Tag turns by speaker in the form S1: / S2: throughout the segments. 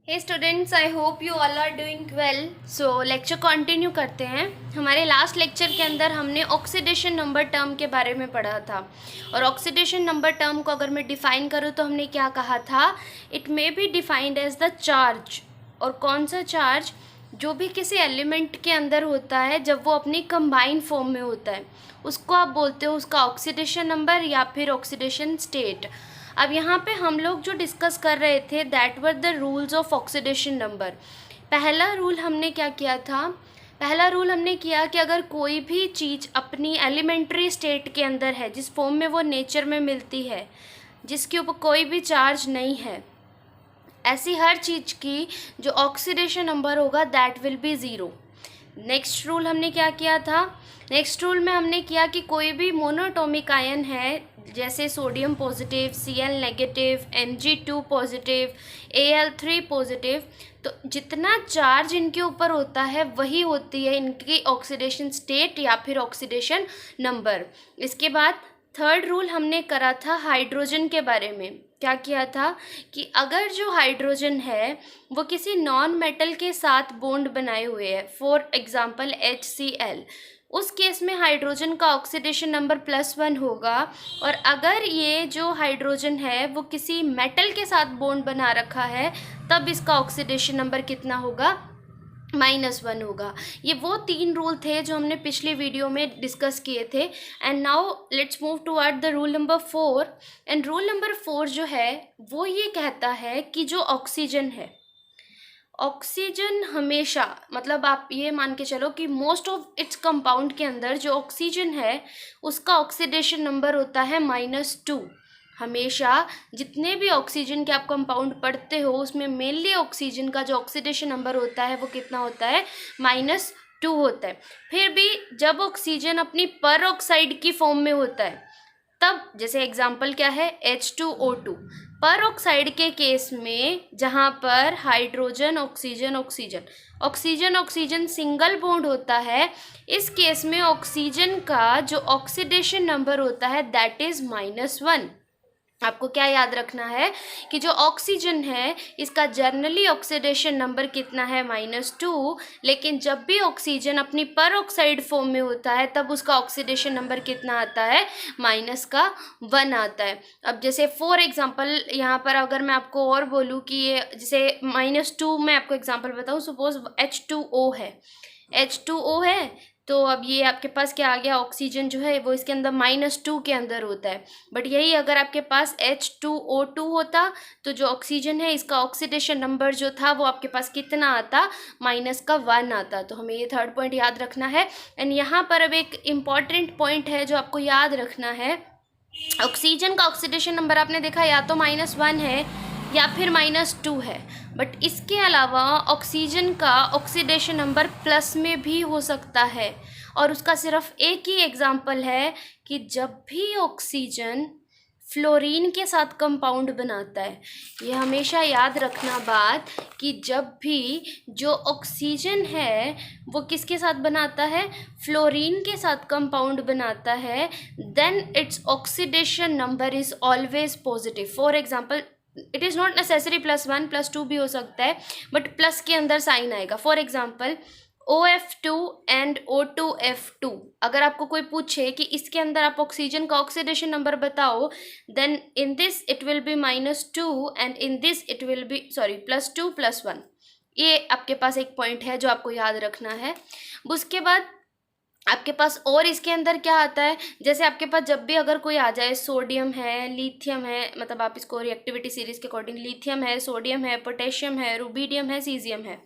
S1: Hey students, I hope you all are doing well. So lecture continue करते हैं। हमारे last lecture के अंदर हमने ऑक्सीडेशन नंबर टर्म के बारे में पढ़ा था, और ऑक्सीडेशन नंबर टर्म को अगर मैं डिफ़ाइन करूँ तो हमने क्या कहा था, it may be defined as the charge. और कौन सा चार्ज? जो भी किसी एलिमेंट के अंदर होता है जब वो अपनी कंबाइंड फॉर्म में होता है, उसको आप बोलते हो उसका ऑक्सीडेशन नंबर या फिर ऑक्सीडेशन स्टेट। अब यहाँ पे हम लोग जो डिस्कस कर रहे थे that were the rules of oxidation number. पहला रूल हमने क्या किया था? पहला रूल हमने किया कि अगर कोई भी चीज़ अपनी एलिमेंट्री स्टेट के अंदर है, जिस फॉर्म में वो नेचर में मिलती है, जिसके ऊपर कोई भी चार्ज नहीं है, ऐसी हर चीज़ की जो ऑक्सीडेशन नंबर होगा that will be zero. Next rule हमने क्या किया था? नेक्स्ट रूल में हमने किया कि कोई भी मोनोटॉमिक आयन है, जैसे sodium positive, Cl negative, Mg2 positive, Al3 positive, तो जितना चार्ज इनके ऊपर होता है वही होती है इनकी ऑक्सीडेशन स्टेट या फिर ऑक्सीडेशन नंबर। इसके बाद थर्ड रूल हमने करा था हाइड्रोजन के बारे में। क्या किया था कि अगर जो हाइड्रोजन है वो किसी नॉन मेटल के साथ बॉन्ड बनाए हुए है, फॉर एग्जांपल HCl, उस केस में हाइड्रोजन का ऑक्सीडेशन नंबर +1 होगा। और अगर ये जो हाइड्रोजन है वो किसी मेटल के साथ बॉन्ड बना रखा है, तब इसका ऑक्सीडेशन नंबर कितना होगा? -1 होगा। ये वो 3 रूल थे जो हमने पिछले वीडियो में डिस्कस किए थे। And now let's move toward the rule number 4। And rule number 4 जो है वो ये कहता है कि जो ऑक्सीजन है, ऑक्सीजन हमेशा, मतलब आप ये मान के चलो कि मोस्ट ऑफ इट्स कंपाउंड के अंदर जो ऑक्सीजन है उसका ऑक्सीडेशन नंबर होता है -2। हमेशा जितने भी ऑक्सीजन के आप कंपाउंड पढ़ते हो उसमें मेनली ऑक्सीजन का जो ऑक्सीडेशन नंबर होता है वो कितना होता है? -2 होता है। फिर भी जब ऑक्सीजन अपनी पर ऑक्साइड की फॉर्म में होता है, तब जैसे एग्जाम्पल क्या है, H2O2, पर ऑक्साइड के केस में जहाँ पर hydrogen oxygen oxygen oxygen oxygen single bond होता है, इस केस में ऑक्सीजन का जो ऑक्सीडेशन नंबर होता है दैट इज -1। आपको क्या याद रखना है कि जो ऑक्सीजन है इसका जर्नली ऑक्सीडेशन नंबर कितना है? -2। लेकिन जब भी ऑक्सीजन अपनी पर ऑक्साइड फॉर्म में होता है तब उसका ऑक्सीडेशन नंबर कितना आता है? -1 आता है। अब जैसे फॉर एग्जांपल यहाँ पर अगर मैं आपको और बोलूँ कि ये जैसे -2 में आपको एग्जांपल बताऊँ, सपोज H2O है, तो अब ये आपके पास क्या आ गया? ऑक्सीजन जो है वो इसके अंदर -2 के अंदर होता है। बट यही अगर आपके पास H2O2 होता तो जो ऑक्सीजन है इसका ऑक्सीडेशन नंबर जो था वो आपके पास कितना आता? -1 आता। तो हमें ये थर्ड पॉइंट याद रखना है। एंड यहाँ पर अब एक इम्पॉर्टेंट पॉइंट है जो आपको याद रखना है। ऑक्सीजन का ऑक्सीडेशन नंबर आपने देखा या तो -1 है या फिर -2 है, बट इसके अलावा ऑक्सीजन का ऑक्सीडेशन नंबर प्लस में भी हो सकता है। और उसका सिर्फ एक ही एग्जाम्पल है कि जब भी ऑक्सीजन फ्लोरीन के साथ कंपाउंड बनाता है। ये हमेशा याद रखना बात कि जब भी जो ऑक्सीजन है वो किसके साथ बनाता है? फ्लोरीन के साथ कंपाउंड बनाता है, then its oxidation number is always positive. For example, it is not necessary +1 +2 भी हो सकता है, बट प्लस के अंदर साइन आएगा। For example OF2 and O2F2, अगर आपको कोई पूछे कि इसके अंदर आप ऑक्सीजन का ऑक्सीडेशन नंबर बताओ, then in this it will be -2 and in this it will be +2 +1। ये आपके पास एक पॉइंट है जो आपको याद रखना है। उसके बाद आपके पास और इसके अंदर क्या आता है, जैसे आपके पास जब भी अगर कोई आ जाए, सोडियम है, लिथियम है, मतलब आप इसको रिएक्टिविटी सीरीज के अकॉर्डिंग, लिथियम है, सोडियम है, पोटेशियम है, रुबिडियम है, सीजियम है,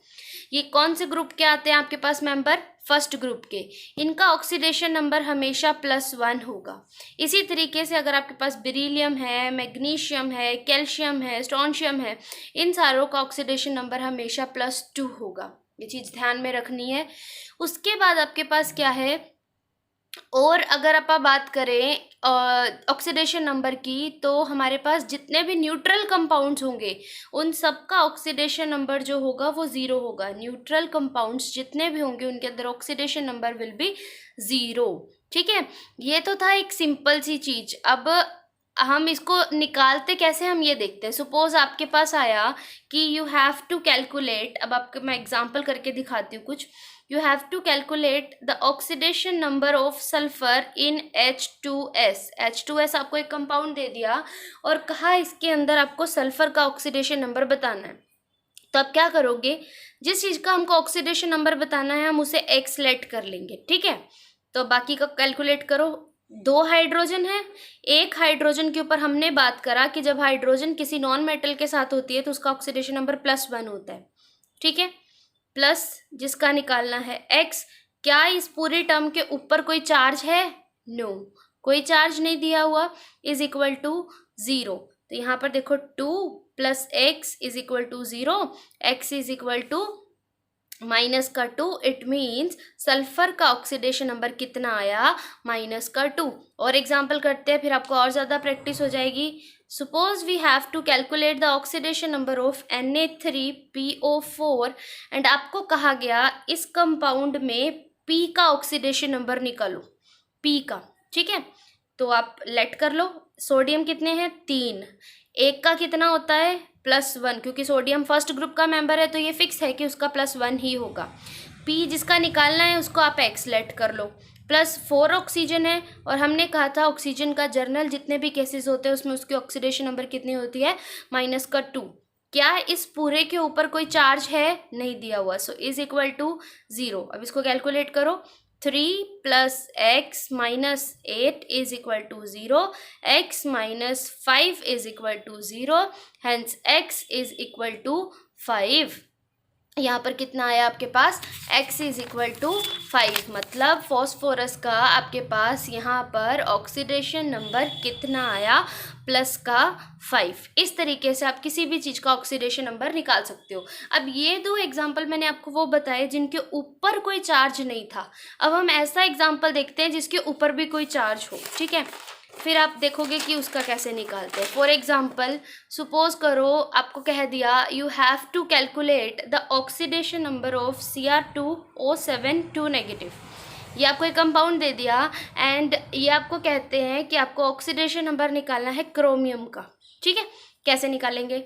S1: ये कौन से ग्रुप के आते हैं आपके पास मेंबर? फर्स्ट ग्रुप के। इनका ऑक्सीडेशन नंबर हमेशा +1 होगा। इसी तरीके से अगर आपके पास बेरिलियम है, मैग्नीशियम है, कैल्शियम है, स्ट्रोंशियम है, इन सारों का ऑक्सीडेशन नंबर हमेशा +2 होगा। ये चीज़ ध्यान में रखनी है। उसके बाद आपके पास क्या है, और अगर आप बात करें ऑक्सीडेशन नंबर की, तो हमारे पास जितने भी न्यूट्रल कंपाउंड्स होंगे उन सब का ऑक्सीडेशन नंबर जो होगा वो 0 होगा। न्यूट्रल कंपाउंड्स जितने भी होंगे उनके अंदर ऑक्सीडेशन नंबर विल बी 0। ठीक है, ये तो था एक सिंपल सी चीज़। अब हम इसको निकालते कैसे, हम ये देखते हैं। सपोज आपके पास आया कि यू हैव टू कैलकुलेट, अब आपको मैं एग्जांपल करके दिखाती हूँ कुछ। You have to calculate the oxidation number of sulphur in H2S। H2S आपको एक कंपाउंड दे दिया और कहा इसके अंदर आपको सल्फर का ऑक्सीडेशन नंबर बताना है। तो आप क्या करोगे, जिस चीज़ का हमको ऑक्सीडेशन नंबर बताना है हम उसे एक्स लेट कर लेंगे, ठीक है। तो बाकी का कैलकुलेट करो। 2 हाइड्रोजन है, एक हाइड्रोजन के ऊपर हमने बात करा कि जब हाइड्रोजन किसी नॉन मेटल के साथ होती है तो उसका ऑक्सीडेशन नंबर +1 होता है, ठीक है। प्लस जिसका निकालना है एक्स। क्या इस पूरे टर्म के ऊपर कोई चार्ज है? नो, कोई चार्ज नहीं दिया हुआ, इज इक्वल टू 0। तो यहाँ पर देखो 2 + x is equal to 0, x is equal to -2। It means sulphur का ऑक्सीडेशन नंबर कितना आया? -2। और एग्जाम्पल करते हैं, फिर आपको और ज़्यादा प्रैक्टिस हो जाएगी। Suppose we have to calculate the oxidation number of Na3PO4 and आपको कहा गया इस कंपाउंड में P का ऑक्सीडेशन नंबर निकालो, P का, ठीक है। तो आप लेट कर लो। सोडियम कितने हैं? 3। एक का कितना होता है? +1, क्योंकि सोडियम फर्स्ट ग्रुप का मेंबर है तो ये फिक्स है कि उसका +1 ही होगा। P जिसका निकालना है उसको आप एक्स लेट कर लो। +4 ऑक्सीजन है और हमने कहा था ऑक्सीजन का जर्नल जितने भी केसेस होते हैं उसमें उसकी ऑक्सीडेशन नंबर कितनी होती है? -2। क्या इस पूरे के ऊपर कोई चार्ज है? नहीं दिया हुआ, सो इज इक्वल टू 0। अब इसको कैलकुलेट करो। 3 + x - 8 is equal to 0, x - 5 is equal to 0, hence x is equal to 5। यहाँ पर कितना आया आपके पास? x is equal to 5। मतलब फॉस्फोरस का आपके पास यहाँ पर ऑक्सीडेशन नंबर कितना आया? +5। इस तरीके से आप किसी भी चीज़ का ऑक्सीडेशन नंबर निकाल सकते हो। अब ये 2 एग्जाम्पल मैंने आपको वो बताए जिनके ऊपर कोई चार्ज नहीं था। अब हम ऐसा एग्जाम्पल देखते हैं जिसके ऊपर भी कोई चार्ज हो, ठीक है। फिर आप देखोगे कि उसका कैसे निकालते हैं। फॉर एग्जाम्पल सपोज करो आपको कह दिया you have to calculate the oxidation number of Cr2O7 2-। ये आपको एक कंपाउंड दे दिया एंड ये आपको कहते हैं कि आपको ऑक्सीडेशन नंबर निकालना है क्रोमियम का, ठीक है। कैसे निकालेंगे?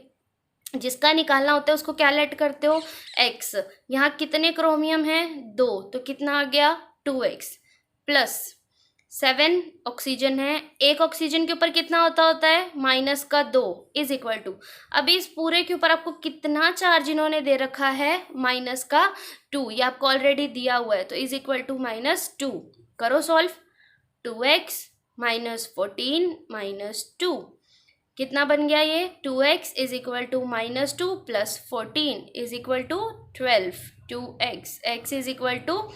S1: जिसका निकालना होता है उसको क्या लेट करते हो? x। यहाँ कितने क्रोमियम हैं? 2, तो कितना आ गया? 2x + 7 ऑक्सीजन है। एक ऑक्सीजन के ऊपर कितना होता है? -2 इज इक्वल टू, अभी इस पूरे के ऊपर आपको कितना चार्ज इन्होंने दे रखा है? -2। ये आपको ऑलरेडी दिया हुआ है, तो इज इक्वल टू -2। करो सॉल्व। 2x - 14 - 2 कितना बन गया ये? 2x is equal to -2 + 14 is equal to 12। 2x, x is equal to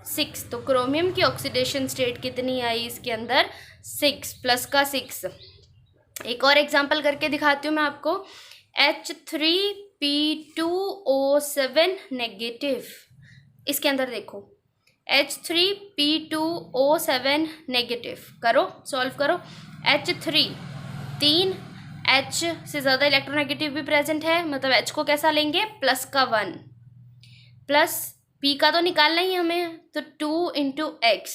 S1: 6। तो क्रोमियम की ऑक्सीडेशन स्टेट कितनी आई इसके अंदर? 6 +6। एक और एग्जांपल करके दिखाती हूँ मैं आपको। H3P2O7-। इसके अंदर देखो H3P2O7-। करो सॉल्व करो। H3 3, H से ज़्यादा इलेक्ट्रोनेगेटिव भी प्रेजेंट है, मतलब H को कैसा लेंगे? +1 प्लस P का तो निकालना ही हमें, तो 2 × x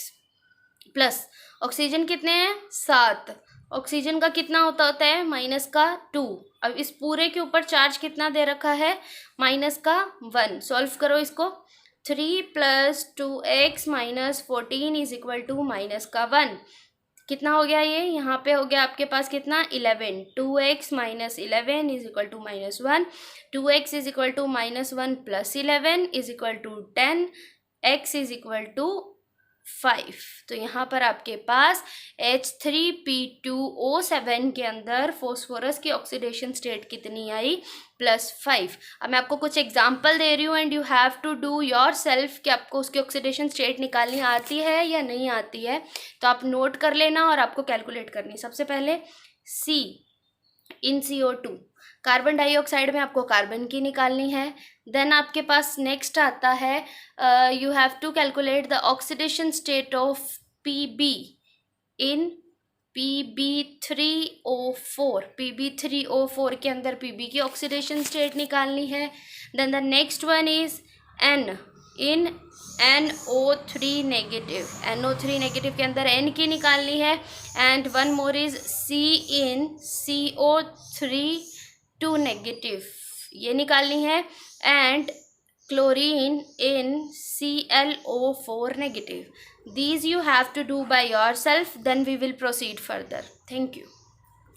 S1: प्लस ऑक्सीजन कितने हैं? 7। ऑक्सीजन का कितना होता है? -2। अब इस पूरे के ऊपर चार्ज कितना दे रखा है? -1। सॉल्व करो इसको। 3 + 2x - 14 इज इक्वल टू -1। कितना हो गया ये? यहाँ पे हो गया आपके पास कितना? 11। 2x - 11 is equal to -1। 2x is equal to -1 + 11 is equal to 10। x is equal to 5। तो यहाँ पर आपके पास H3P2O7 के अंदर फॉस्फोरस की ऑक्सीडेशन स्टेट कितनी आई? +5। अब मैं आपको कुछ एग्जांपल दे रही हूँ and you have to do yourself कि आपको उसकी ऑक्सीडेशन स्टेट निकालनी आती है या नहीं आती है। तो आप नोट कर लेना और आपको कैलकुलेट करनी। सबसे पहले C इन CO2, कार्बन डाइऑक्साइड में आपको कार्बन की निकालनी है। देन आपके पास नेक्स्ट आता है you have to calculate the oxidation state of Pb in Pb3O4। Pb3O4 के अंदर Pb की ऑक्सीडेशन स्टेट निकालनी है। Then the next one is N in NO3 negative, NO3 negative के अंदर N की निकालनी है, and one more is C in CO3 negative, ये निकालनी है, and chlorine in ClO4 negative. These you have to do by yourself, then we will proceed further. Thank you.